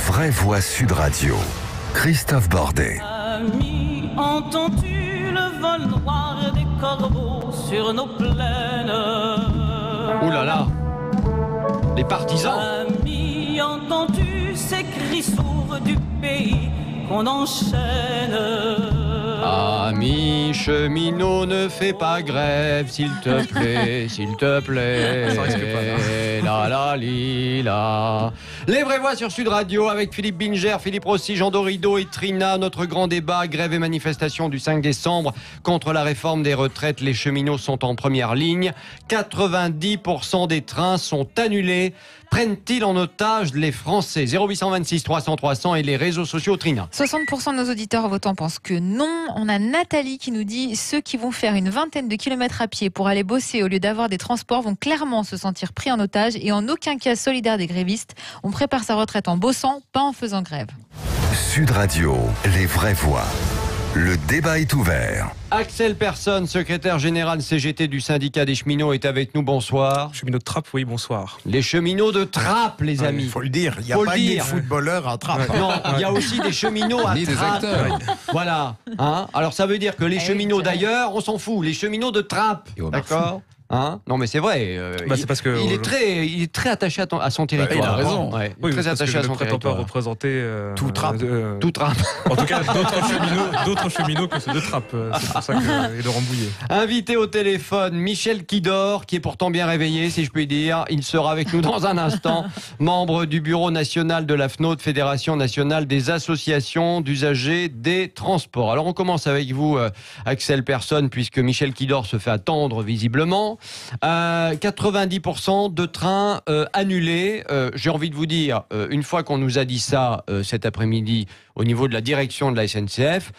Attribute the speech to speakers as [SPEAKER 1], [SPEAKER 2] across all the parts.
[SPEAKER 1] vraies voix Sud Radio. Christophe Bordet.
[SPEAKER 2] Ami, entends-tu le vol noir des corbeaux sur nos plaines?
[SPEAKER 3] Ouh là là, les partisans.
[SPEAKER 2] Ami, entends-tu ces cris sourds du pays qu'on enchaîne?
[SPEAKER 3] Ami cheminot, ne fais pas grève, s'il te plaît, s'il te plaît.
[SPEAKER 4] Ça risque pas,
[SPEAKER 3] La la li la. Les vraies voix sur Sud Radio avec Philippe Binger, Philippe Rossi, Jean Dorido et Trina. Notre grand débat, grève et manifestation du 5 décembre contre la réforme des retraites. Les cheminots sont en première ligne. 90% des trains sont annulés. Prennent-ils en otage les Français? 0826 300 300 et les réseaux sociaux. Trina.
[SPEAKER 5] 60% de nos auditeurs votants pensent que non. On a Nathalie qui nous dit ceux qui vont faire une vingtaine de kilomètres à pied pour aller bosser au lieu d'avoir des transports vont clairement se sentir pris en otage et en aucun cas solidaire des grévistes. On prépare sa retraite en bossant, pas en faisant grève.
[SPEAKER 1] Sud Radio, les vraies voix. Le débat est ouvert.
[SPEAKER 3] Axel Persson, secrétaire général CGT du syndicat des cheminots, est avec nous. Bonsoir.
[SPEAKER 4] Cheminot de Trappes, oui, bonsoir.
[SPEAKER 3] Les cheminots de Trappes, les amis.
[SPEAKER 6] Il faut le dire, il n'y a
[SPEAKER 3] Faut
[SPEAKER 6] pas
[SPEAKER 3] le
[SPEAKER 6] que des
[SPEAKER 3] dire.
[SPEAKER 6] footballeurs à Trappes.
[SPEAKER 3] Non, il y a aussi des cheminots à Trappes. Voilà. Hein, alors ça veut dire que les cheminots d'ailleurs, on s'en fout. Les cheminots de Trappes, d'accord? Hein, non mais c'est vrai.
[SPEAKER 4] C'est parce que
[SPEAKER 3] il est très attaché à son territoire.
[SPEAKER 6] il a raison.
[SPEAKER 3] Ouais,
[SPEAKER 4] oui,
[SPEAKER 3] très
[SPEAKER 4] parce
[SPEAKER 3] attaché
[SPEAKER 4] que
[SPEAKER 3] à
[SPEAKER 4] je
[SPEAKER 3] son
[SPEAKER 4] ne prétends pas
[SPEAKER 3] territoire.
[SPEAKER 4] représenter
[SPEAKER 6] Tout Trappes.
[SPEAKER 3] Tout Trappes.
[SPEAKER 4] En tout cas, d'autres cheminots que ceux de Trappes. C'est pour ça que et de Rambouillet.
[SPEAKER 3] Invité au téléphone, Michel Quidor, qui est pourtant bien réveillé, si je puis dire. Il sera avec nous dans un instant. Membre du bureau national de la FNOT, Fédération nationale des associations d'usagers des transports. Alors on commence avec vous, Axel Persson, puisque Michel Quidor se fait attendre visiblement. 90% de trains annulés. J'ai envie de vous dire, une fois qu'on nous a dit ça cet après-midi au niveau de la direction de la SNCF,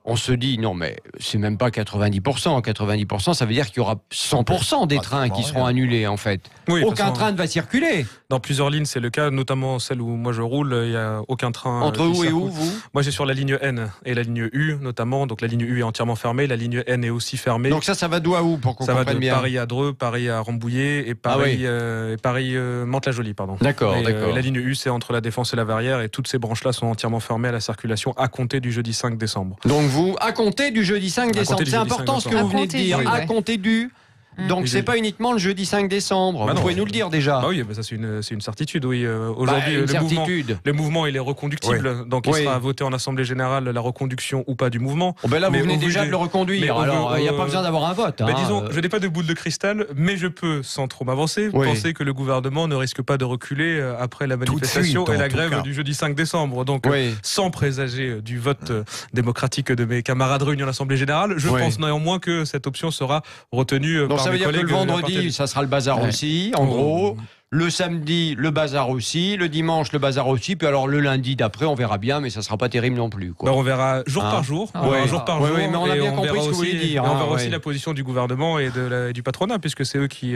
[SPEAKER 3] on se dit, non mais c'est même pas 90%. 90%, ça veut dire qu'il y aura 100% des trains qui seront annulés en fait.
[SPEAKER 4] Oui, de toute
[SPEAKER 3] Aucun
[SPEAKER 4] façon,
[SPEAKER 3] train ne va circuler.
[SPEAKER 4] Dans plusieurs lignes, c'est le cas, notamment celle où moi je roule, il n'y a aucun train.
[SPEAKER 3] Entre
[SPEAKER 4] qui
[SPEAKER 3] où et
[SPEAKER 4] circule.
[SPEAKER 3] où, vous?
[SPEAKER 4] Moi j'ai sur la ligne N et la ligne U notamment, donc la ligne U est entièrement fermée, la ligne N est aussi fermée.
[SPEAKER 3] Donc ça va d'où à où pour qu'on
[SPEAKER 4] ça va
[SPEAKER 3] comprenne
[SPEAKER 4] de
[SPEAKER 3] bien?
[SPEAKER 4] Paris à Dreux, Paris à Rambouillet et Paris, Mantes-la-Jolie, pardon.
[SPEAKER 3] D'accord,
[SPEAKER 4] Et,
[SPEAKER 3] d'accord.
[SPEAKER 4] la ligne U, c'est entre la Défense et la Verrière, et toutes ces branches-là sont entièrement fermées à la circulation à compter du jeudi 5 décembre.
[SPEAKER 3] Donc vous, à compter du jeudi 5 décembre,
[SPEAKER 4] compter du
[SPEAKER 3] c'est
[SPEAKER 4] jeudi
[SPEAKER 3] important
[SPEAKER 4] 5
[SPEAKER 3] ce que vous venez de dire,
[SPEAKER 5] décembre.
[SPEAKER 3] à compter du... Donc c'est pas uniquement le jeudi 5 décembre, vous
[SPEAKER 4] non.
[SPEAKER 3] pouvez nous le dire déjà.
[SPEAKER 4] Bah oui, ça c'est une certitude, oui. Aujourd'hui,
[SPEAKER 3] une certitude.
[SPEAKER 4] le mouvement il est reconductible, donc il sera voté en Assemblée Générale la reconduction ou pas du mouvement.
[SPEAKER 3] Oh ben là, vous
[SPEAKER 4] Mais
[SPEAKER 3] venez
[SPEAKER 4] au vu
[SPEAKER 3] déjà
[SPEAKER 4] des-
[SPEAKER 3] de le reconduire,
[SPEAKER 4] mais
[SPEAKER 3] alors il n'y a pas besoin d'avoir un vote.
[SPEAKER 4] Mais disons, je n'ai pas de boule de cristal, mais je peux, sans trop m'avancer,
[SPEAKER 3] Oui.
[SPEAKER 4] penser que le gouvernement ne risque pas de reculer après la
[SPEAKER 6] de
[SPEAKER 4] manifestation
[SPEAKER 6] suite,
[SPEAKER 4] et
[SPEAKER 6] en
[SPEAKER 4] la
[SPEAKER 6] tout
[SPEAKER 4] grève
[SPEAKER 6] cas.
[SPEAKER 4] du jeudi 5 décembre. Donc,
[SPEAKER 3] Oui.
[SPEAKER 4] sans présager du vote démocratique de mes camarades réunis à l'Assemblée Générale, je
[SPEAKER 3] Oui.
[SPEAKER 4] pense néanmoins que cette option sera retenue
[SPEAKER 3] Donc
[SPEAKER 4] par
[SPEAKER 3] ça veut
[SPEAKER 4] mes
[SPEAKER 3] dire que
[SPEAKER 4] collègues.
[SPEAKER 3] le vendredi, ça sera le bazar aussi, en gros. Le samedi, le bazar aussi. Le dimanche, le bazar aussi. Puis alors le lundi d'après, on verra bien, mais ça sera pas terrible non plus, quoi.
[SPEAKER 4] On verra jour
[SPEAKER 3] Hein
[SPEAKER 4] par jour.
[SPEAKER 3] Ouais.
[SPEAKER 4] On verra jour par
[SPEAKER 3] Ouais,
[SPEAKER 4] jour.
[SPEAKER 3] ouais, mais on a
[SPEAKER 4] et
[SPEAKER 3] bien compris
[SPEAKER 4] verra
[SPEAKER 3] ce que vous
[SPEAKER 4] aussi-
[SPEAKER 3] voulez dire,
[SPEAKER 4] et on
[SPEAKER 3] hein,
[SPEAKER 4] verra aussi
[SPEAKER 3] ouais.
[SPEAKER 4] la position du gouvernement et du patronat, puisque c'est eux qui.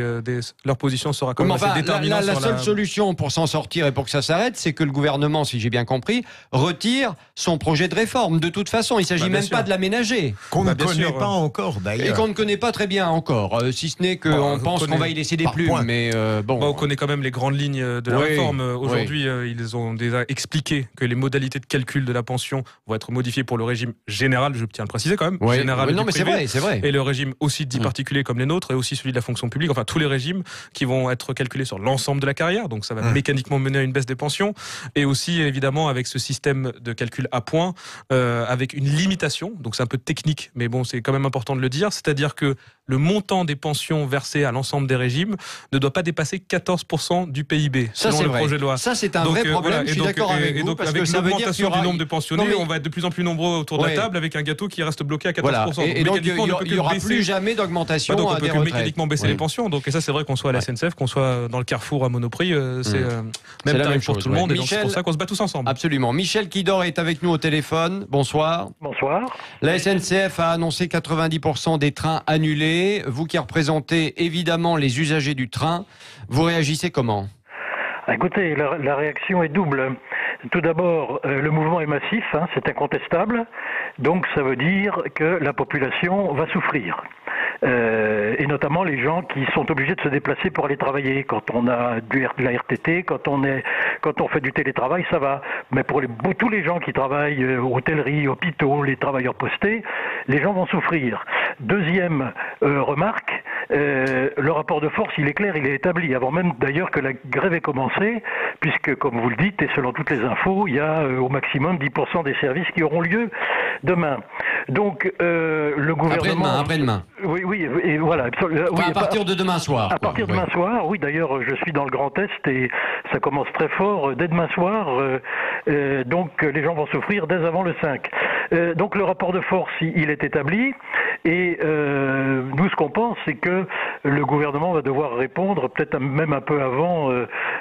[SPEAKER 4] Leur position sera quand
[SPEAKER 3] Mais
[SPEAKER 4] même
[SPEAKER 3] enfin,
[SPEAKER 4] assez déterminante.
[SPEAKER 3] la
[SPEAKER 4] sur
[SPEAKER 3] seule solution pour s'en sortir et pour que ça s'arrête, c'est que le gouvernement, si j'ai bien compris, retire son projet de réforme. De toute façon, il ne s'agit
[SPEAKER 4] Bah, bien
[SPEAKER 3] même
[SPEAKER 4] sûr.
[SPEAKER 3] pas de l'aménager.
[SPEAKER 6] Qu'on ne
[SPEAKER 4] bien
[SPEAKER 6] connaît
[SPEAKER 4] sûr,
[SPEAKER 6] pas encore
[SPEAKER 3] Et
[SPEAKER 6] d'ailleurs.
[SPEAKER 3] qu'on ne connaît pas très bien encore, si ce n'est qu'on
[SPEAKER 6] Bon,
[SPEAKER 3] pense
[SPEAKER 4] connaît
[SPEAKER 3] qu'on va y laisser des
[SPEAKER 6] par
[SPEAKER 3] plumes.
[SPEAKER 6] point.
[SPEAKER 3] Mais bon.
[SPEAKER 4] On connaît quand même les grandes lignes de la
[SPEAKER 3] Oui,
[SPEAKER 4] réforme.
[SPEAKER 3] oui.
[SPEAKER 4] Aujourd'hui, ils ont déjà expliqué que les modalités de calcul de la pension vont être modifiées pour le régime général, je tiens à le préciser quand même,
[SPEAKER 3] Ouais.
[SPEAKER 4] général
[SPEAKER 3] Ouais, non,
[SPEAKER 4] du
[SPEAKER 3] mais c'est
[SPEAKER 4] privé,
[SPEAKER 3] vrai, c'est vrai.
[SPEAKER 4] et le régime aussi dit particulier comme les nôtres, et aussi celui de la fonction publique, enfin tous les régimes qui vont être calculés sur l'ensemble de la carrière, donc ça va mécaniquement mener à une baisse des pensions, et aussi évidemment avec ce système de calcul à points, avec une limitation, donc c'est un peu technique, mais bon c'est quand même important de le dire, c'est-à-dire que le montant des pensions versées à l'ensemble des régimes ne doit pas dépasser 14% du PIB,
[SPEAKER 3] Ça,
[SPEAKER 4] selon
[SPEAKER 3] c'est
[SPEAKER 4] le
[SPEAKER 3] vrai.
[SPEAKER 4] projet de loi.
[SPEAKER 3] Ça, c'est un
[SPEAKER 4] Donc,
[SPEAKER 3] vrai problème.
[SPEAKER 4] voilà,
[SPEAKER 3] Je suis
[SPEAKER 4] et donc,
[SPEAKER 3] d'accord avec
[SPEAKER 4] et
[SPEAKER 3] vous,
[SPEAKER 4] donc,
[SPEAKER 3] parce
[SPEAKER 4] avec
[SPEAKER 3] que ça veut dire
[SPEAKER 4] l'augmentation
[SPEAKER 3] qu'il y aura
[SPEAKER 4] du nombre de pensionnés,
[SPEAKER 3] Non, mais-
[SPEAKER 4] on va être de plus en plus nombreux autour de
[SPEAKER 3] Ouais.
[SPEAKER 4] la table avec un gâteau qui reste bloqué à 14%.
[SPEAKER 3] Voilà. Et donc, il
[SPEAKER 4] mécaniquement, on ne peut
[SPEAKER 3] n'y
[SPEAKER 4] que
[SPEAKER 3] aura
[SPEAKER 4] baisser-
[SPEAKER 3] plus jamais d'augmentation
[SPEAKER 4] donc on
[SPEAKER 3] à
[SPEAKER 4] peut
[SPEAKER 3] des
[SPEAKER 4] que
[SPEAKER 3] retraites.
[SPEAKER 4] mécaniquement baisser
[SPEAKER 3] Oui.
[SPEAKER 4] les pensions. Donc et ça c'est vrai qu'on soit à la SNCF, qu'on soit dans le Carrefour à Monoprix, c'est
[SPEAKER 3] C'est
[SPEAKER 4] même
[SPEAKER 3] la même
[SPEAKER 4] tarif pour
[SPEAKER 3] chose,
[SPEAKER 4] tout le monde.
[SPEAKER 3] ouais.
[SPEAKER 4] Et donc c'est
[SPEAKER 3] Michel-
[SPEAKER 4] pour ça qu'on se bat tous ensemble.
[SPEAKER 3] Absolument. Michel Quidor est avec nous au téléphone. Bonsoir.
[SPEAKER 7] Bonsoir.
[SPEAKER 3] La SNCF a annoncé 90% des trains annulés. Vous qui représentez évidemment les usagers du train, vous réagissez comment?
[SPEAKER 7] Écoutez, la réaction est double. Tout d'abord, le mouvement est massif, c'est incontestable. Donc ça veut dire que la population va souffrir. et notamment les gens qui sont obligés de se déplacer pour aller travailler. Quand on a de la RTT, quand on fait du télétravail, ça va. Mais pour tous les gens qui travaillent hôtellerie, hôpitaux, les travailleurs postés, les gens vont souffrir. Deuxième remarque, le rapport de force, il est clair, il est établi, avant même d'ailleurs que la grève ait commencé, puisque, comme vous le dites, et selon toutes les infos, il y a au maximum 10% des services qui auront lieu demain. Donc, le gouvernement...
[SPEAKER 3] Après-demain.
[SPEAKER 7] Oui, et voilà.
[SPEAKER 3] Enfin, à partir de demain soir.
[SPEAKER 7] À partir de demain soir, oui, d'ailleurs, je suis dans le Grand Est et ça commence très fort dès demain soir, donc les gens vont souffrir dès avant le 5. Donc le rapport de force, il est établi, et nous, ce qu'on pense, c'est que le gouvernement va devoir répondre, peut-être même un peu avant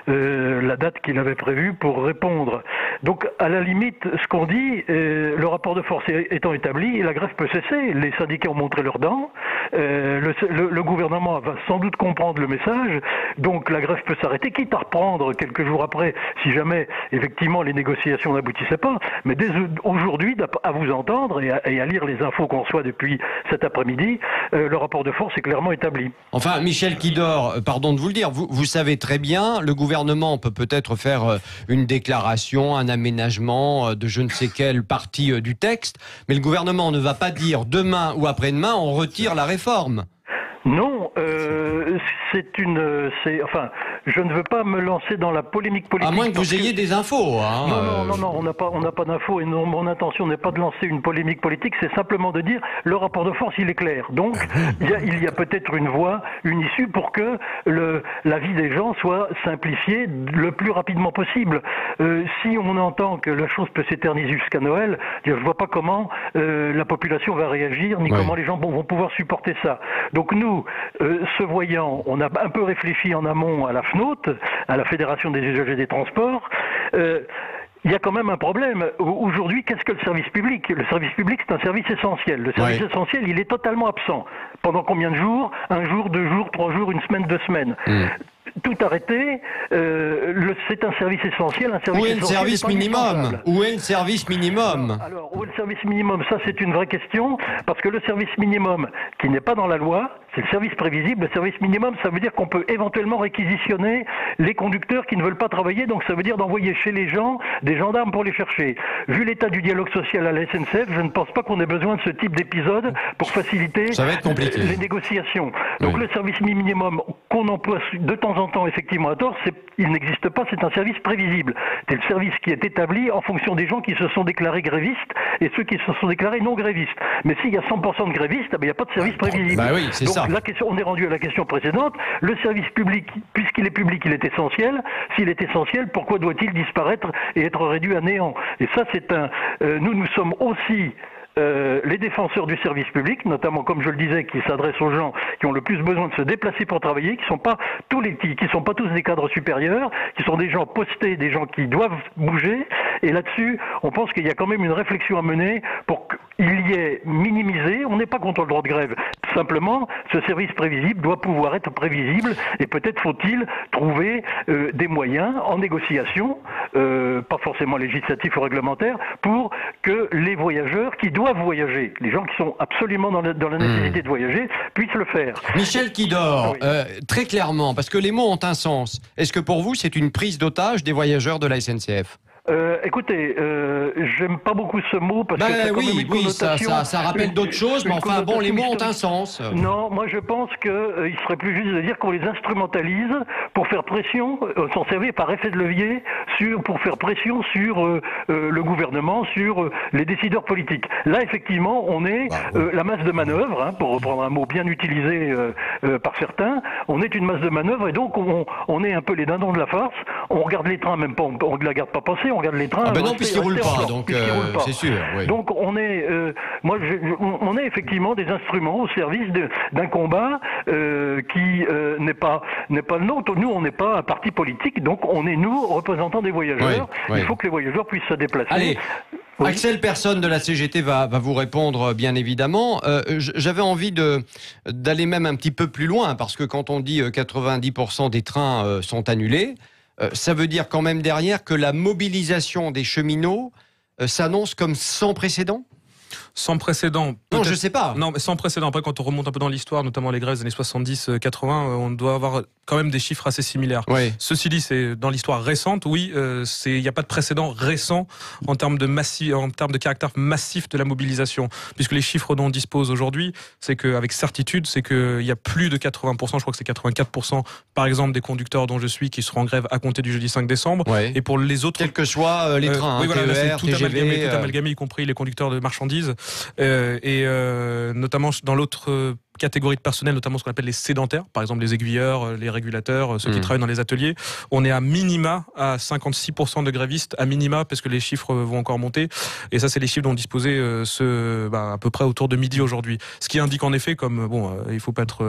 [SPEAKER 7] la date qu'il avait prévue pour répondre. Donc, à la limite, ce qu'on dit, le rapport de force étant établi, la grève peut cesser. Les syndicats ont montré leurs dents. Le gouvernement va sans doute comprendre le message. Donc, la grève peut s'arrêter, quitte à reprendre quelques jours après, si jamais, effectivement, les négociations n'aboutissaient pas. Mais dès aujourd'hui, à vous entendre et à lire les infos qu'on reçoit depuis cet après-midi, le rapport de force est clairement établi.
[SPEAKER 3] Enfin, Michel Quidor, pardon de vous le dire, vous savez très bien, le gouvernement peut peut-être faire une déclaration, un aménagement de je ne sais quelle partie du texte, mais le gouvernement ne va pas dire demain ou après-demain on retire la réforme.
[SPEAKER 7] Non, enfin, je ne veux pas me lancer dans la polémique politique.
[SPEAKER 3] À moins que vous ayez des infos. Hein,
[SPEAKER 7] non, on n'a pas d'infos et non, mon intention n'est pas de lancer une polémique politique, c'est simplement de dire le rapport de force, il est clair. Donc, il y a peut-être une voie, une issue pour que la vie des gens soit simplifiée le plus rapidement possible. Si on entend que la chose peut s'éterniser jusqu'à Noël, je ne vois pas comment la population va réagir, ni comment les gens vont pouvoir supporter ça. Donc nous, ce voyant, on a un peu réfléchi en amont à la FNOT, à la Fédération des usagers des transports. Il y a quand même un problème. Aujourd'hui, qu'est-ce que le service public ? Le service public, c'est un service essentiel. Le service essentiel, il est totalement absent. Pendant combien de jours ? 1 jour, 2 jours, 3 jours, 1 semaine, 2 semaines. Tout arrêté, c'est un service essentiel.
[SPEAKER 3] Où est le service minimum ? Où est le service minimum ?
[SPEAKER 7] Alors, où est le service minimum ? Ça, c'est une vraie question, parce que le service minimum, qui n'est pas dans la loi, c'est le service prévisible. Le service minimum, ça veut dire qu'on peut éventuellement réquisitionner les conducteurs qui ne veulent pas travailler, donc ça veut dire d'envoyer chez les gens des gendarmes pour les chercher. Vu l'état du dialogue social à la SNCF, je ne pense pas qu'on ait besoin de ce type d'épisode pour faciliter les négociations. Donc le service minimum qu'on emploie de temps en temps, effectivement à tort, il n'existe pas, c'est un service prévisible. C'est le service qui est établi en fonction des gens qui se sont déclarés grévistes et ceux qui se sont déclarés non grévistes. Mais s'il y a 100% de grévistes, il n'y a pas de service prévisible.
[SPEAKER 3] Bah oui, c'est ça.
[SPEAKER 7] La question, on est rendu à la question précédente. Le service public, puisqu'il est public, il est essentiel. S'il est essentiel, pourquoi doit-il disparaître et être réduit à néant ? Et ça, nous sommes aussi les défenseurs du service public, notamment, comme je le disais, qui s'adressent aux gens qui ont le plus besoin de se déplacer pour travailler, qui sont pas tous des cadres supérieurs, qui sont des gens postés, des gens qui doivent bouger. Et là-dessus, on pense qu'il y a quand même une réflexion à mener pour qu'il y ait minimisé. On n'est pas contre le droit de grève. Simplement, ce service prévisible doit pouvoir être prévisible et peut-être faut-il trouver des moyens en négociation, pas forcément législatifs ou réglementaires, pour que les voyageurs qui doivent voyager, les gens qui sont absolument dans la nécessité de voyager, puissent le faire.
[SPEAKER 3] Michel Quidor, très clairement, parce que les mots ont un sens, est-ce que pour vous c'est une prise d'otage des voyageurs de la SNCF ?
[SPEAKER 7] Écoutez, j'aime pas beaucoup ce mot parce que ça a quand même une connotation.
[SPEAKER 3] Ça rappelle d'autres choses, mais enfin bon, les mots ont un sens.
[SPEAKER 7] Non, moi je pense qu'il serait plus juste de dire qu'on les instrumentalise pour faire pression, s'en servir par effet de levier pour faire pression sur le gouvernement, sur les décideurs politiques. Là, effectivement, on est la masse de manœuvre, pour reprendre un mot bien utilisé par certains. On est une masse de manœuvre et donc on est un peu les dindons de la farce. On regarde les trains, même pas, on ne la garde pas passer. On regarde les trains.
[SPEAKER 3] Ah ben non, puisqu'ils ne roulent pas, donc c'est sûr. Oui.
[SPEAKER 7] Donc on est, on est effectivement des instruments au service d'un combat qui n'est pas le nôtre. Nous, on n'est pas un parti politique, donc on est nous représentants des voyageurs. Il faut que les voyageurs puissent se déplacer.
[SPEAKER 3] Allez. Axel Personne de la CGT va vous répondre, bien évidemment. J'avais envie d'aller même un petit peu plus loin, parce que quand on dit 90% des trains sont annulés, ça veut dire quand même derrière que la mobilisation des cheminots s'annonce comme sans précédent ?
[SPEAKER 4] sans précédent.
[SPEAKER 3] Non, je sais pas.
[SPEAKER 4] Non, mais sans précédent. Après, quand on remonte un peu dans l'histoire, notamment les grèves des années 70-80, on doit avoir quand même des chiffres assez similaires.
[SPEAKER 3] Oui.
[SPEAKER 4] Ceci dit, c'est dans l'histoire récente, oui, il n'y a pas de précédent récent en termes de caractère massif de la mobilisation, puisque les chiffres dont on dispose aujourd'hui, c'est qu'avec certitude, c'est qu'il y a plus de 80%, je crois que c'est 84%, par exemple, des conducteurs dont je suis qui seront en grève à compter du jeudi 5 décembre.
[SPEAKER 3] Ouais.
[SPEAKER 4] Et pour les autres,
[SPEAKER 3] quels que soient les trains,
[SPEAKER 4] oui, voilà,
[SPEAKER 3] TER,
[SPEAKER 4] là, c'est
[SPEAKER 3] TGV,
[SPEAKER 4] tout amalgamé, y compris les conducteurs de marchandises, et notamment dans l'autre catégorie de personnel, notamment ce qu'on appelle les sédentaires, par exemple les aiguilleurs, les régulateurs, ceux qui travaillent dans les ateliers. On est à minima à 56% de grévistes, à minima, parce que les chiffres vont encore monter. Et ça, c'est les chiffres dont disposait à peu près autour de midi aujourd'hui. Ce qui indique en effet, comme il faut pas être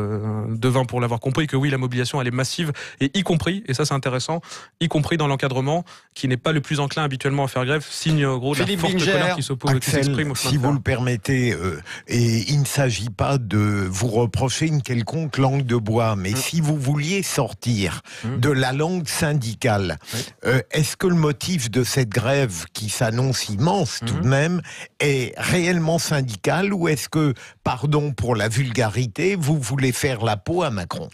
[SPEAKER 4] devin pour l'avoir compris, que oui, la mobilisation elle est massive, et y compris, et ça c'est intéressant, y compris dans l'encadrement, qui n'est pas le plus enclin habituellement à faire grève, signe gros de la forte colère qui s'oppose, qui s'exprime au chemin de fer.
[SPEAKER 6] Si vous le permettez, et il ne s'agit pas de vous reprocher une quelconque langue de bois, mais si vous vouliez sortir de la langue syndicale, est-ce que le motif de cette grève, qui s'annonce immense tout de même, est réellement syndical, ou est-ce que, pardon pour la vulgarité, vous voulez faire la peau à Macron?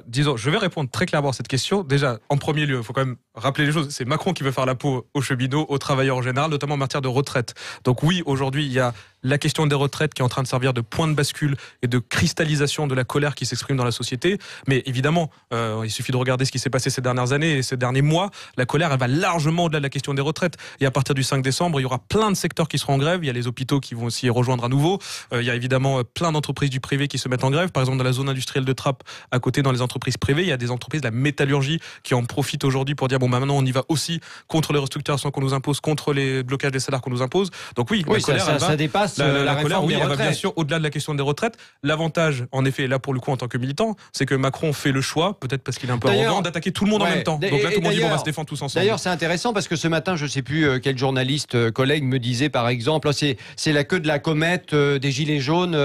[SPEAKER 4] Disons, je vais répondre très clairement à cette question. Déjà, en premier lieu, il faut quand même rappeler les choses. C'est Macron qui veut faire la peau aux cheminots, aux travailleurs en général, notamment en matière de retraite. Donc oui, aujourd'hui, il y a la question des retraites qui est en train de servir de point de bascule et de cristallisation de la colère qui s'exprime dans la société. Mais évidemment, il suffit de regarder ce qui s'est passé ces dernières années et ces derniers mois. La colère, elle va largement au-delà de la question des retraites. Et à partir du 5 décembre, il y aura plein de secteurs qui seront en grève. Il y a les hôpitaux qui vont aussi rejoindre à nouveau. Il y a évidemment plein d'entreprises du privé qui se mettent en grève. Par exemple, dans la zone industrielle de Trappes, à côté, dans les entreprises privées, il y a des entreprises de la métallurgie qui en profitent aujourd'hui pour dire maintenant, on y va aussi contre les restructurations qu'on nous impose, contre les blocages des salaires qu'on nous impose. Donc oui, la colère,
[SPEAKER 3] ça dépasse la
[SPEAKER 4] colère,
[SPEAKER 3] réforme des
[SPEAKER 4] elle va
[SPEAKER 3] retraites.
[SPEAKER 4] bien sûr au-delà de la question des retraites. L'avantage, en effet, là pour le coup en tant que militant, c'est que Macron fait le choix, peut-être parce qu'il est un peu arrogant, d'attaquer tout le monde en même temps. Donc là, tout le monde dit on va se défendre tous ensemble.
[SPEAKER 3] D'ailleurs, c'est intéressant parce que ce matin, je ne sais plus quel journaliste collègue me disait par exemple, c'est la queue de la comète des gilets jaunes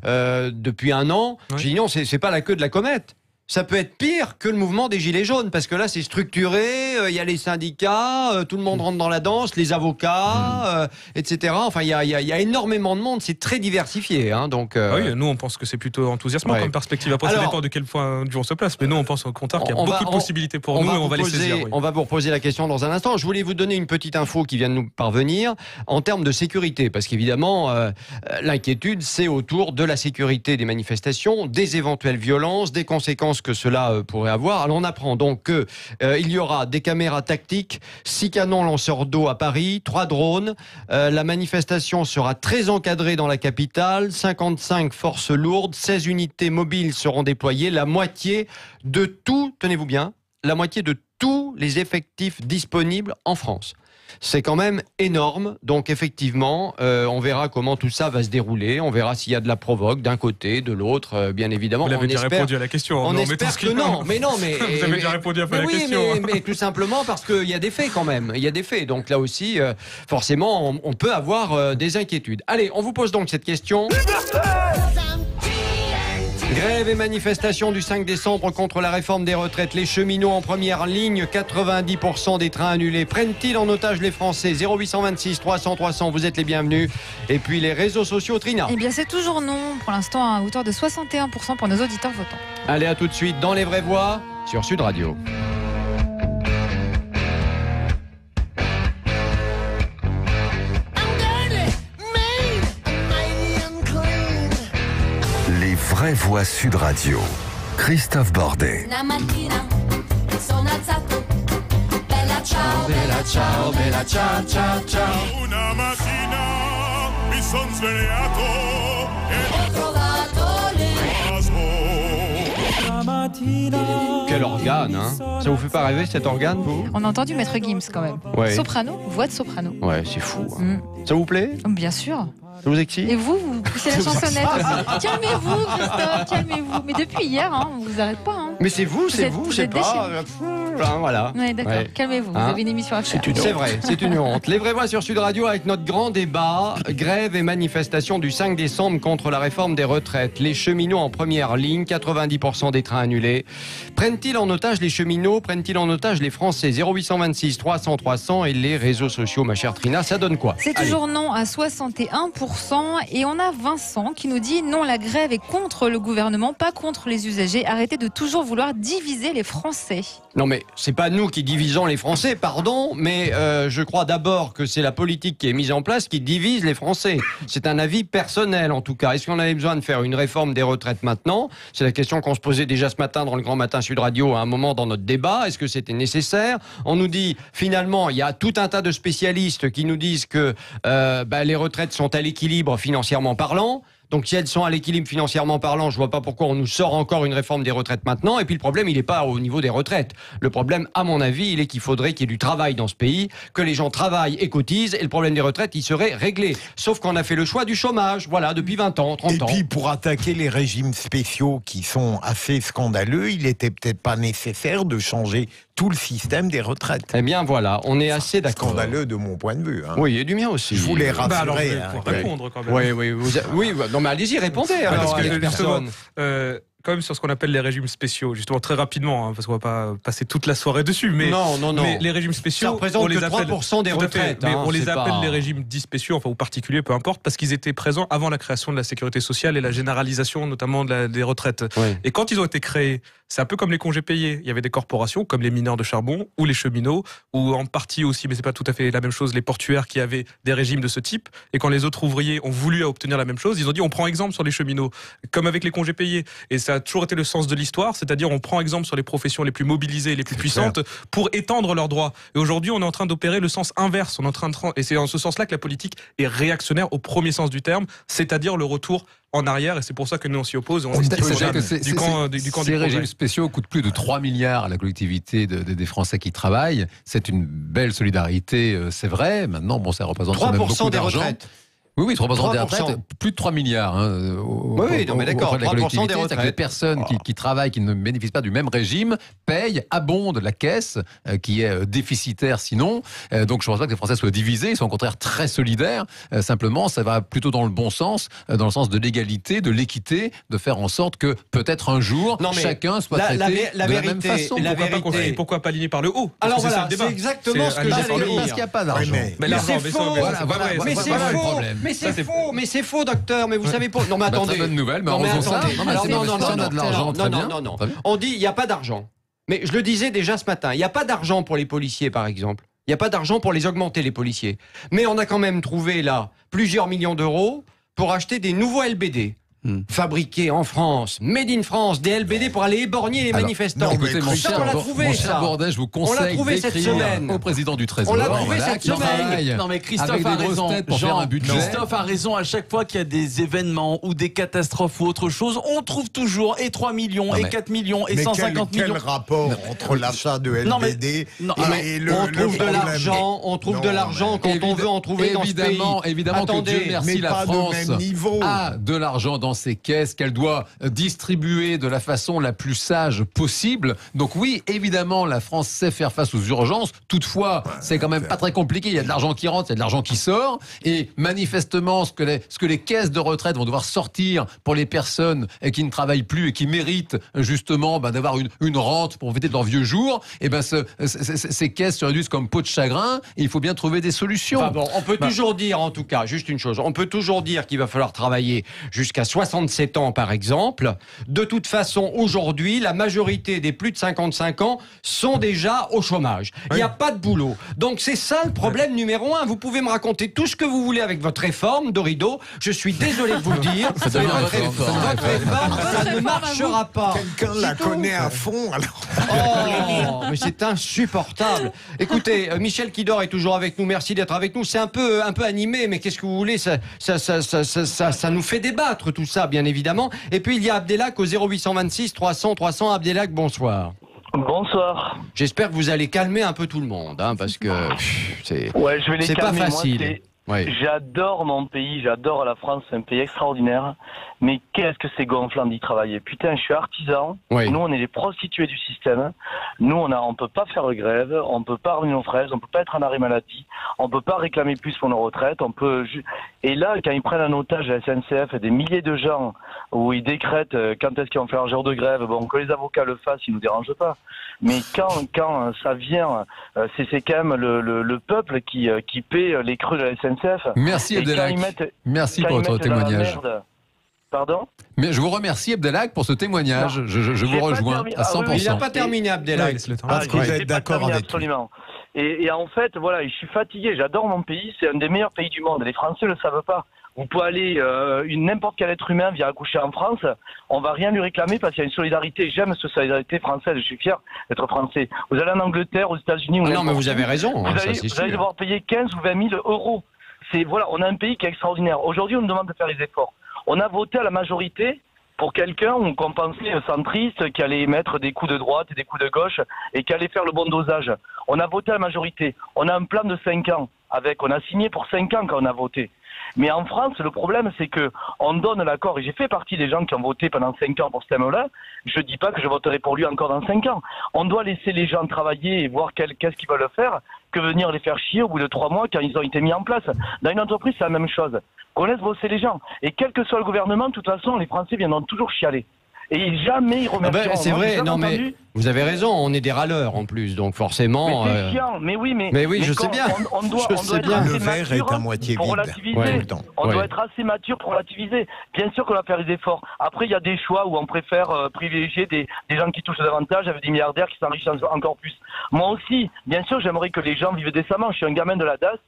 [SPEAKER 3] depuis un an.
[SPEAKER 4] Ouais.
[SPEAKER 3] J'ai dit non, c'est pas la queue de la comète. Ça peut être pire que le mouvement des Gilets jaunes, parce que là, c'est structuré, il y a les syndicats, tout le monde rentre dans la danse, les avocats, etc. Enfin, il y a énormément de monde, c'est très diversifié. Donc,
[SPEAKER 4] oui, nous, on pense que c'est plutôt enthousiasmant comme perspective. Après, ça dépend de quel point de vue on se place, mais nous, on pense au contraire qu'il y a beaucoup de possibilités pour nous, et on va les saisir.
[SPEAKER 3] On va vous reposer la question dans un instant. Je voulais vous donner une petite info qui vient de nous parvenir en termes de sécurité, parce qu'évidemment, l'inquiétude, c'est autour de la sécurité des manifestations, des éventuelles violences, des conséquences que cela pourrait avoir. Alors on apprend donc que il y aura des caméras tactiques, 6 canons lanceurs d'eau à Paris, 3 drones. La manifestation sera très encadrée dans la capitale, 55 forces lourdes, 16 unités mobiles seront déployées, la moitié de tout, tenez-vous bien, la moitié de tous les effectifs disponibles en France. C'est quand même énorme, donc effectivement, on verra comment tout ça va se dérouler, on verra s'il y a de la provoque d'un côté, de l'autre, bien évidemment.
[SPEAKER 4] Vous l'avez déjà répondu à la question.
[SPEAKER 3] On espère que non, mais non, mais
[SPEAKER 4] vous avez déjà répondu à la question.
[SPEAKER 3] Mais tout simplement parce qu'il y a des faits quand même, il y a des faits, donc là aussi, forcément, on peut avoir des inquiétudes. Allez, on vous pose donc cette question. Grève et manifestation du 5 décembre contre la réforme des retraites. Les cheminots en première ligne, 90% des trains annulés. Prennent-ils en otage les Français? 0826 300 300, vous êtes les bienvenus. Et puis les réseaux sociaux, Trina.
[SPEAKER 5] Eh bien, c'est toujours non, pour l'instant, à hauteur de 61% pour nos auditeurs votants.
[SPEAKER 3] Allez, à tout de suite dans Les Vraies Voix sur Sud Radio.
[SPEAKER 1] Vraies Voix Sud Radio. Christophe Bordet.
[SPEAKER 8] Una mattina mi sono alzato, bella ciao, bella ciao, bella ciao, ciao, ciao.
[SPEAKER 9] Una mattina mi sono svegliato e
[SPEAKER 8] Ho trovato lì.
[SPEAKER 3] Quel organe, hein? Ça vous fait pas rêver cet organe, vous?
[SPEAKER 5] On a entendu Maître Gims quand même.
[SPEAKER 3] Ouais.
[SPEAKER 5] Soprano, voix de soprano.
[SPEAKER 3] Ouais, c'est fou. Hein. Ça vous plaît?
[SPEAKER 5] Bien sûr.
[SPEAKER 3] Ça vous excite?
[SPEAKER 5] Et vous poussez la chansonnette aussi. Calmez-vous, Christophe, calmez-vous. Mais depuis hier, on vous arrête pas.
[SPEAKER 3] Mais c'est vous, je sais
[SPEAKER 5] êtes
[SPEAKER 3] pas. ben, voilà.
[SPEAKER 5] Ouais, d'accord,
[SPEAKER 3] Ouais.
[SPEAKER 5] calmez-vous, vous
[SPEAKER 3] Hein
[SPEAKER 5] avez une émission à faire.
[SPEAKER 3] C'est vrai, c'est une honte. Les vraies voix sur Sud Radio avec notre grand débat, grève et manifestation du 5 décembre contre la réforme des retraites. Les cheminots en première ligne, 90% des trains annulés. Prennent-ils en otage les cheminots? Prennent-ils en otage les Français? 0826 300 300 et les réseaux sociaux, ma chère Trina, ça donne quoi?
[SPEAKER 5] C'est
[SPEAKER 3] Allez.
[SPEAKER 5] toujours non à 61% et on a Vincent qui nous dit non, la grève est contre le gouvernement, pas contre les usagers. Arrêtez de toujours vouloir diviser les Français.
[SPEAKER 3] Non mais c'est pas nous qui divisons les Français, pardon, mais je crois d'abord que c'est la politique qui est mise en place qui divise les Français. C'est un avis personnel en tout cas. Est-ce qu'on avait besoin de faire une réforme des retraites maintenant? C'est la question qu'on se posait déjà ce matin dans le Grand Matin Sud Radio à un moment dans notre débat. Est-ce que c'était nécessaire? On nous dit finalement, il y a tout un tas de spécialistes qui nous disent que les retraites sont à l'équilibre financièrement parlant. Donc si elles sont à l'équilibre financièrement parlant, je vois pas pourquoi on nous sort encore une réforme des retraites maintenant. Et puis le problème, il n'est pas au niveau des retraites. Le problème, à mon avis, il est qu'il faudrait qu'il y ait du travail dans ce pays, que les gens travaillent et cotisent, et le problème des retraites, il serait réglé. Sauf qu'on a fait le choix du chômage, voilà, depuis 20 ans, 30 ans.
[SPEAKER 6] Et puis pour attaquer les régimes spéciaux qui sont assez scandaleux, il était peut-être pas nécessaire de changer tout le système des retraites.
[SPEAKER 3] Eh bien voilà, on est assez d'accord.
[SPEAKER 6] Scandaleux de mon point de vue. Hein.
[SPEAKER 3] Oui, et du mien aussi.
[SPEAKER 6] Je voulais rassurer.
[SPEAKER 4] Alors, je vais
[SPEAKER 6] hein,
[SPEAKER 4] pouvoir répondre quand même.
[SPEAKER 3] Oui, non mais allez-y, répondez alors
[SPEAKER 4] Parce
[SPEAKER 3] à
[SPEAKER 4] que
[SPEAKER 3] l'ex
[SPEAKER 4] justement,
[SPEAKER 3] personne.
[SPEAKER 4] quand même sur ce qu'on appelle les régimes spéciaux, justement très rapidement, hein, parce qu'on va pas passer toute la soirée dessus, mais,
[SPEAKER 3] Non.
[SPEAKER 4] mais les régimes spéciaux,
[SPEAKER 3] Ça représente
[SPEAKER 4] on les
[SPEAKER 3] que
[SPEAKER 4] appelle
[SPEAKER 3] 3% des
[SPEAKER 4] tout à fait,
[SPEAKER 3] retraites.
[SPEAKER 4] mais
[SPEAKER 3] hein,
[SPEAKER 4] on les
[SPEAKER 3] c'est
[SPEAKER 4] appelle
[SPEAKER 3] pas-
[SPEAKER 4] les régimes dits spéciaux, enfin ou particuliers, peu importe, parce qu'ils étaient présents avant la création de la sécurité sociale et la généralisation notamment des retraites.
[SPEAKER 3] Ouais.
[SPEAKER 4] Et quand ils ont été créés, c'est un peu comme les congés payés. Il y avait des corporations comme les mineurs de charbon ou les cheminots, ou en partie aussi, mais c'est pas tout à fait la même chose, les portuaires qui avaient des régimes de ce type. Et quand les autres ouvriers ont voulu obtenir la même chose, ils ont dit on prend exemple sur les cheminots, comme avec les congés payés. Et ça a toujours été le sens de l'histoire, c'est-à-dire on prend exemple sur les professions les plus mobilisées et les plus puissantes pour étendre leurs droits. Et aujourd'hui, on est en train d'opérer le sens inverse. On est en train de et c'est dans ce sens-là que la politique est réactionnaire au premier sens du terme, c'est-à-dire le retour en arrière, et c'est pour ça que nous on s'y oppose. On estime
[SPEAKER 10] peut
[SPEAKER 4] que
[SPEAKER 10] dire que
[SPEAKER 4] du camp du
[SPEAKER 10] ces
[SPEAKER 4] progrès.
[SPEAKER 10] régimes spéciaux coûtent plus de 3 milliards à la collectivité des Français qui travaillent. C'est une belle solidarité, c'est vrai. Maintenant, bon, ça représente quand même
[SPEAKER 3] 3%
[SPEAKER 10] beaucoup
[SPEAKER 3] des
[SPEAKER 10] d'argent.
[SPEAKER 3] retraites.
[SPEAKER 10] Oui, 3% des
[SPEAKER 3] 3%.
[SPEAKER 10] retraites, plus de 3 milliards. Hein,
[SPEAKER 3] Oui, non, mais d'accord,
[SPEAKER 10] auprès de la
[SPEAKER 3] 3% des
[SPEAKER 10] collectivité. C'est-à-dire que les
[SPEAKER 3] retraites.
[SPEAKER 10] personnes qui travaillent, qui ne bénéficient pas du même régime, payent, abondent la caisse, qui est déficitaire sinon. Donc je ne pense pas que les Français soient divisés, ils sont au contraire très solidaires. Simplement, ça va plutôt dans le bon sens, dans le sens de l'égalité, de l'équité, de faire en sorte que peut-être un jour,
[SPEAKER 3] Non, mais
[SPEAKER 10] chacun soit
[SPEAKER 3] la
[SPEAKER 10] traité
[SPEAKER 3] la
[SPEAKER 10] de la même
[SPEAKER 3] vérité-
[SPEAKER 10] façon.
[SPEAKER 3] la
[SPEAKER 4] Pourquoi pas
[SPEAKER 3] vérité-
[SPEAKER 4] construire, pourquoi pas aligner par le haut? Parce
[SPEAKER 3] Alors
[SPEAKER 4] que c'est ça
[SPEAKER 3] voilà,
[SPEAKER 4] le débat.
[SPEAKER 3] c'est exactement ce que
[SPEAKER 4] un
[SPEAKER 3] j'allais
[SPEAKER 4] débat par le
[SPEAKER 3] dire.
[SPEAKER 10] Parce qu'il n'y a pas d'argent.
[SPEAKER 6] Ouais,
[SPEAKER 4] Mais
[SPEAKER 3] Mais
[SPEAKER 4] l'argent,
[SPEAKER 3] c'est
[SPEAKER 4] mais
[SPEAKER 3] faux.
[SPEAKER 4] ça, mais
[SPEAKER 10] Voilà,
[SPEAKER 4] c'est pas
[SPEAKER 10] voilà,
[SPEAKER 4] vrai.
[SPEAKER 10] voilà,
[SPEAKER 3] Mais
[SPEAKER 10] c'est
[SPEAKER 3] c'est
[SPEAKER 10] pas le
[SPEAKER 3] faux,
[SPEAKER 10] problème.
[SPEAKER 3] mais
[SPEAKER 4] Ça,
[SPEAKER 3] c'est faux, mais c'est faux, docteur. Mais vous savez pas. Non, mais
[SPEAKER 10] Bah,
[SPEAKER 3] attendez.
[SPEAKER 10] très bonne nouvelle, mais
[SPEAKER 3] Non, mais
[SPEAKER 10] arrosons ça.
[SPEAKER 3] attendez.
[SPEAKER 10] Non, mais
[SPEAKER 3] Alors,
[SPEAKER 10] c'est
[SPEAKER 3] non,
[SPEAKER 10] une
[SPEAKER 3] non,
[SPEAKER 10] question,
[SPEAKER 3] non,
[SPEAKER 10] on a de l'argent, très bien.
[SPEAKER 3] non.
[SPEAKER 10] Très bien.
[SPEAKER 3] On dit il n'y a pas d'argent. Mais je le disais déjà ce matin, il n'y a pas d'argent pour les policiers, par exemple. Il n'y a pas d'argent pour les augmenter, les policiers. Mais on a quand même trouvé là plusieurs millions d'euros pour acheter des nouveaux LBD. Fabriqués en France, made in France, des LBD pour aller éborgner les
[SPEAKER 10] Alors,
[SPEAKER 3] manifestants.
[SPEAKER 10] Écoutez, mon
[SPEAKER 3] Ça,
[SPEAKER 10] cher,
[SPEAKER 3] on l'a trouvé,
[SPEAKER 10] mon
[SPEAKER 3] ça.
[SPEAKER 10] cher Bordet, je vous
[SPEAKER 3] On l'a
[SPEAKER 10] conseille
[SPEAKER 3] trouvé cette
[SPEAKER 10] d'écrire
[SPEAKER 3] semaine.
[SPEAKER 10] au président du Trésor.
[SPEAKER 3] On l'a trouvé cette
[SPEAKER 10] qui
[SPEAKER 3] semaine.
[SPEAKER 10] travaille
[SPEAKER 11] Non mais Christophe
[SPEAKER 10] avec
[SPEAKER 11] a
[SPEAKER 10] des grosses
[SPEAKER 11] raison.
[SPEAKER 10] têtes pour
[SPEAKER 11] Jean,
[SPEAKER 10] faire un budget.
[SPEAKER 11] Christophe a raison. À chaque fois qu'il y a des événements ou des catastrophes ou autre chose, on trouve toujours et 3 millions
[SPEAKER 10] Non,
[SPEAKER 11] et
[SPEAKER 10] mais-
[SPEAKER 11] 4 millions et
[SPEAKER 6] Mais
[SPEAKER 11] 150
[SPEAKER 6] quel
[SPEAKER 11] millions.
[SPEAKER 6] rapport entre l'achat de
[SPEAKER 11] Non, mais-
[SPEAKER 6] LBD
[SPEAKER 11] non,
[SPEAKER 6] et le
[SPEAKER 3] on trouve de
[SPEAKER 6] problème
[SPEAKER 3] l'argent, on trouve de
[SPEAKER 6] Non,
[SPEAKER 3] l'argent quand on veut en trouver dans ce pays.
[SPEAKER 10] Évidemment que
[SPEAKER 3] Attendez,
[SPEAKER 10] Dieu merci,
[SPEAKER 6] mais
[SPEAKER 10] la
[SPEAKER 6] pas de
[SPEAKER 10] France
[SPEAKER 6] même niveau.
[SPEAKER 10] a de l'argent dans ses caisses qu'elle doit distribuer de la façon la plus sage possible. Donc oui, évidemment, la France sait faire face aux urgences. Toutefois, c'est quand même pas très compliqué. Il y a de l'argent qui rentre, il y a de l'argent qui sort. Et manifestement, ce que les caisses de retraite vont devoir sortir pour les personnes qui ne travaillent plus et qui méritent justement d'avoir une rente pour fêter de leurs vieux jours, et ces caisses se réduisent comme peau de chagrin. Et il faut bien trouver des solutions.
[SPEAKER 3] Enfin bon, on peut toujours dire, en tout cas, juste une chose, on peut toujours dire qu'il va falloir travailler jusqu'à 67 ans, par exemple. De toute façon, aujourd'hui, la majorité des plus de 55 ans sont déjà au chômage. Il n'y a pas de boulot. Donc c'est ça le problème numéro un. Vous pouvez me raconter tout ce que vous voulez avec votre réforme, Dorido. Je suis désolé de vous le dire.
[SPEAKER 10] Ça devient
[SPEAKER 3] Votre
[SPEAKER 10] une réforme.
[SPEAKER 3] réforme, ça ne marchera pas.
[SPEAKER 6] Quelqu'un la
[SPEAKER 3] C'est tout.
[SPEAKER 6] connaît à fond, alors.
[SPEAKER 3] Oh, mais c'est insupportable. Écoutez, Michel Kidor est toujours avec nous. Merci d'être avec nous. C'est un peu animé, mais qu'est-ce que vous voulez, ça nous fait débattre tout ça, bien évidemment. Et puis il y a Abdelak au 0826 300 300. Abdelak, bonsoir.
[SPEAKER 12] Bonsoir.
[SPEAKER 3] J'espère que vous allez calmer un peu tout le monde, hein, parce que c'est
[SPEAKER 12] Ouais, je vais les
[SPEAKER 3] c'est pas
[SPEAKER 12] calmer.
[SPEAKER 3] facile.
[SPEAKER 12] Moi,
[SPEAKER 3] Oui.
[SPEAKER 12] J'adore mon pays, j'adore la France, c'est un pays extraordinaire. Mais qu'est-ce que c'est gonflant d'y travailler. Putain, je suis artisan.
[SPEAKER 3] Oui.
[SPEAKER 12] Nous, on est les prostituées du système. Nous, on peut pas faire de grève, on peut pas revenir nos fraises, on peut pas être en arrêt maladie, on peut pas réclamer plus pour nos retraites. Et là, quand ils prennent en otage la SNCF et des milliers de gens, où ils décrètent quand est-ce qu'ils vont faire un jour de grève, bon, que les avocats le fassent, ils nous dérangent pas. Mais quand ça vient, c'est quand même le peuple qui paie les creux de la SNCF.
[SPEAKER 10] Merci Abdelhak. Merci pour votre témoignage.
[SPEAKER 12] Pardon ?
[SPEAKER 10] Mais je vous remercie Abdelhak pour ce témoignage. Je vous rejoins à 100%.
[SPEAKER 3] Il n'a pas terminé Abdelhak.
[SPEAKER 6] Parce que vous êtes d'accord avec lui.
[SPEAKER 12] Absolument. Et en fait, voilà, je suis fatigué. J'adore mon pays. C'est un des meilleurs pays du monde. Les Français ne le savent pas. Vous pouvez aller, n'importe quel être humain vient accoucher en France, on va rien lui réclamer parce qu'il y a une solidarité. J'aime cette solidarité française, je suis fier d'être français. Vous allez en Angleterre, aux États-Unis,
[SPEAKER 3] non, mais vous avez raison.
[SPEAKER 12] Vous allez devoir payer 15 ou 20 000 euros. Voilà, on a un pays qui est extraordinaire. Aujourd'hui, on nous demande de faire les efforts. On a voté à la majorité pour quelqu'un, qu'on pensait centriste, qui allait mettre des coups de droite et des coups de gauche et qui allait faire le bon dosage. On a voté à la majorité. On a un plan de 5 ans. On a signé pour 5 ans quand on a voté. Mais en France, le problème, c'est que on donne l'accord, et j'ai fait partie des gens qui ont voté pendant 5 ans pour ce thème-là. Je dis pas que je voterai pour lui encore dans 5 ans. On doit laisser les gens travailler et voir qu'est-ce qu'ils veulent faire, que venir les faire chier au bout de 3 mois quand ils ont été mis en place. Dans une entreprise, c'est la même chose. Qu'on laisse bosser les gens. Et quel que soit le gouvernement, de toute façon, les Français viendront toujours chialer. Et jamais ils remercieront.
[SPEAKER 3] C'est vrai, non mais vous avez raison, on est des râleurs en plus, donc forcément.
[SPEAKER 12] Mais c'est chiant, mais oui,
[SPEAKER 3] je sais bien.
[SPEAKER 12] On doit être assez
[SPEAKER 6] le verre est à moitié
[SPEAKER 12] pour
[SPEAKER 6] vide.
[SPEAKER 12] relativiser.
[SPEAKER 6] Ouais.
[SPEAKER 12] On doit être assez mature pour relativiser. Bien sûr qu'on va faire des efforts. Après, il y a des choix où on préfère privilégier des gens qui touchent davantage avec des milliardaires qui s'enrichissent encore plus. Moi aussi, bien sûr, j'aimerais que les gens vivent décemment. Je suis un gamin de la DAS.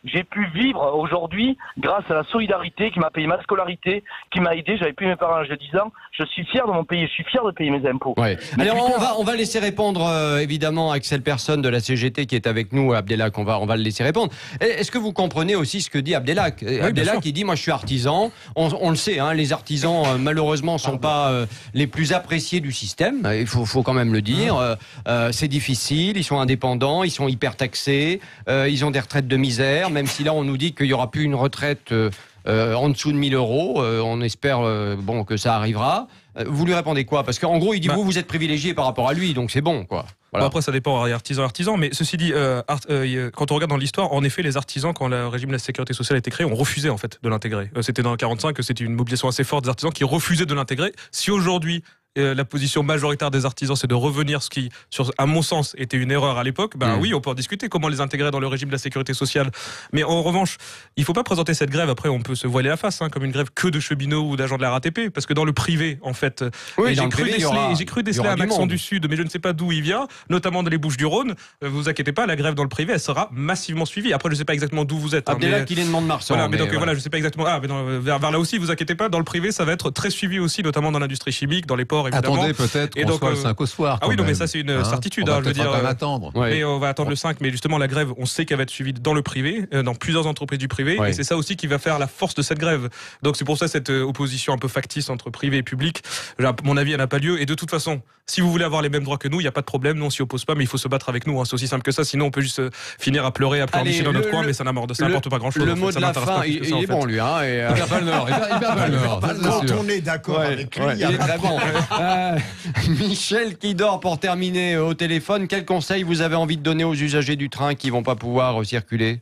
[SPEAKER 12] J'ai pu vivre aujourd'hui grâce à la solidarité qui m'a payé ma scolarité, qui m'a aidé. J'avais plus mes parents à l'âge de 10 ans. Je suis fier de mon pays. Je suis fier de payer mes impôts.
[SPEAKER 3] Ouais. Alors on va laisser répondre évidemment Axel Persson de la CGT qui est avec nous, Abdelhak. On va le laisser répondre. Est-ce que vous comprenez aussi ce que dit Abdelhak? Abdelhak, il dit moi je suis artisan. On le sait, hein, les artisans malheureusement sont pas les plus appréciés du système. Il faut quand même le dire. C'est difficile. Ils sont indépendants. Ils sont hyper taxés. Ils ont des retraites de misère. Même si là on nous dit qu'il n'y aura plus une retraite en dessous de 1 000 euros, on espère que ça arrivera. Vous lui répondez quoi? Parce qu'en gros il dit vous êtes privilégié par rapport à lui, donc c'est bon quoi. Voilà.
[SPEAKER 4] Bon, après ça dépend, artisan, mais ceci dit, quand on regarde dans l'histoire, en effet les artisans, quand le régime de la sécurité sociale a été créé, ont refusé en fait de l'intégrer. C'était dans 1945 que c'était une mobilisation assez forte des artisans qui refusaient de l'intégrer. Si aujourd'hui la position majoritaire des artisans, c'est de revenir, ce qui, à mon sens, était une erreur à l'époque, oui, on peut en discuter, comment les intégrer dans le régime de la sécurité sociale. Mais en revanche, il ne faut pas présenter cette grève, après on peut se voiler la face, comme une grève que de cheminots ou d'agents de la RATP, parce que dans le privé, en fait, j'ai cru déceler un accent du Sud, mais je ne sais pas d'où il vient, notamment dans les Bouches-du-Rhône. Vous inquiétez pas, la grève dans le privé, elle sera massivement suivie. Après, je ne sais pas exactement d'où vous êtes.
[SPEAKER 3] Abdelhak, il est de Mont-de-Marsan.
[SPEAKER 4] Voilà, mais donc voilà, je ne sais pas exactement. Vers là aussi, vous inquiétez pas, dans le privé, ça va être très suivi aussi, notamment dans l'industrie chimique, dans les ports, évidemment.
[SPEAKER 10] Attendez, peut-être qu'on soit le 5 au soir.
[SPEAKER 4] Ah oui, non, mais ça c'est une certitude.
[SPEAKER 10] On va
[SPEAKER 4] je veux dire,
[SPEAKER 10] attendre.
[SPEAKER 4] Mais on va attendre le 5. Mais justement, la grève, on sait qu'elle va être suivie dans le privé, dans plusieurs entreprises du privé, et c'est ça aussi qui va faire la force de cette grève. Donc c'est pour ça cette opposition un peu factice entre privé et public. À mon avis, elle n'a pas lieu. Et de toute façon, si vous voulez avoir les mêmes droits que nous, il n'y a pas de problème. Nous, on s'y oppose pas, mais il faut se battre avec nous. C'est aussi simple que ça. Sinon, on peut juste finir à pleurer, à pleurnicher dans notre coin, mais ça n'apporte pas grand-chose.
[SPEAKER 3] Le mot de la fin, il est bon lui.
[SPEAKER 10] Il perd pas le nord.
[SPEAKER 6] Quand on est d'accord avec lui, il
[SPEAKER 3] est très bon. Michel qui dort pour terminer au téléphone. Quel conseil vous avez envie de donner aux usagers du train qui ne vont pas pouvoir circuler?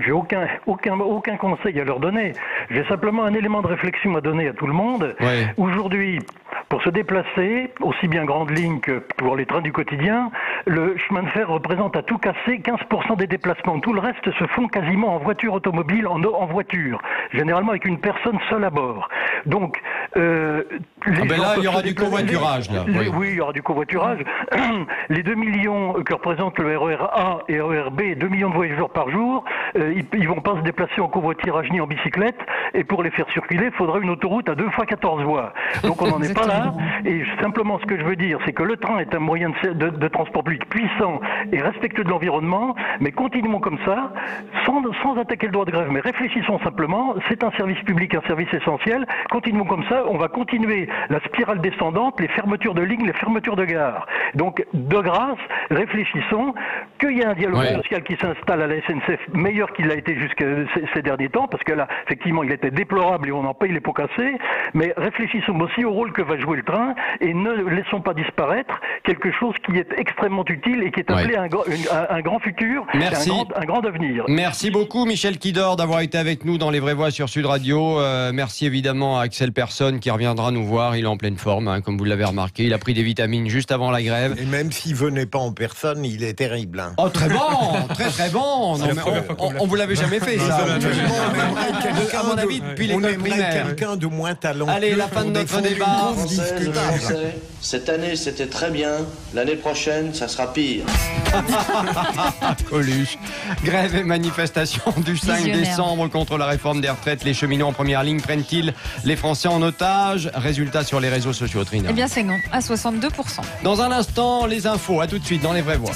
[SPEAKER 7] J'ai aucun conseil à leur donner. J'ai simplement un élément de réflexion à donner à tout le monde. Aujourd'hui, pour se déplacer, aussi bien grande ligne que pour les trains du quotidien, le chemin de fer représente à tout casser 15% des déplacements. Tout le reste se font quasiment en voiture automobile, en voiture, généralement avec une personne seule à bord. Donc,
[SPEAKER 3] là, il y aura du covoiturage.
[SPEAKER 7] Oui, il y aura du covoiturage. Les 2 millions que représente le RER A et le RER B, 2 millions de voyageurs par jour, ils vont pas se déplacer en covoiturage ni en bicyclette. Et pour les faire circuler, il faudra une autoroute à 2 x 14 voies. Donc on n'en est pas là. Et simplement, ce que je veux dire, c'est que le train est un moyen de transport public puissant et respectueux de l'environnement. Mais continuons comme ça, sans attaquer le droit de grève. Mais réfléchissons simplement. C'est un service public, un service essentiel. Continuons comme ça. On va continuer la spirale descendante, les fermetures de lignes, les fermetures de gares. Donc, de grâce, réfléchissons qu'il y a un dialogue social qui s'installe à la SNCF meilleur meilleur qu'il a été jusqu'à ces derniers temps, parce que là, effectivement, il était déplorable et on en paye les pots cassés, mais réfléchissons aussi au rôle que va jouer le train et ne laissons pas disparaître quelque chose qui est extrêmement utile et qui est appelé un grand futur, un grand avenir.
[SPEAKER 3] Merci beaucoup Michel Kidor d'avoir été avec nous dans Les Vraies Voix sur Sud Radio. Merci évidemment à Axel Persson qui reviendra nous voir. Il est en pleine forme, hein, comme vous l'avez remarqué. Il a pris des vitamines juste avant la grève.
[SPEAKER 6] Et même s'il venait pas en personne, il est terrible. Hein.
[SPEAKER 3] Oh, très bon, très bon. Non, mais on vous l'avait jamais fait ça. À mon avis, depuis l'école primaire.
[SPEAKER 6] Quelqu'un de moins talentueux.
[SPEAKER 3] Allez, la fin de notre débat.
[SPEAKER 13] Cette année, c'était très bien. L'année prochaine, ça sera pire.
[SPEAKER 3] Coluche. Grève et manifestation du 5 décembre contre la réforme des retraites. Les cheminots en première ligne prennent-ils les Français en otage? Résultat sur les réseaux sociaux, Trina.
[SPEAKER 5] Eh bien, c'est non, à 62%.
[SPEAKER 3] Dans un instant, les infos. À tout de suite dans Les Vraies Voix.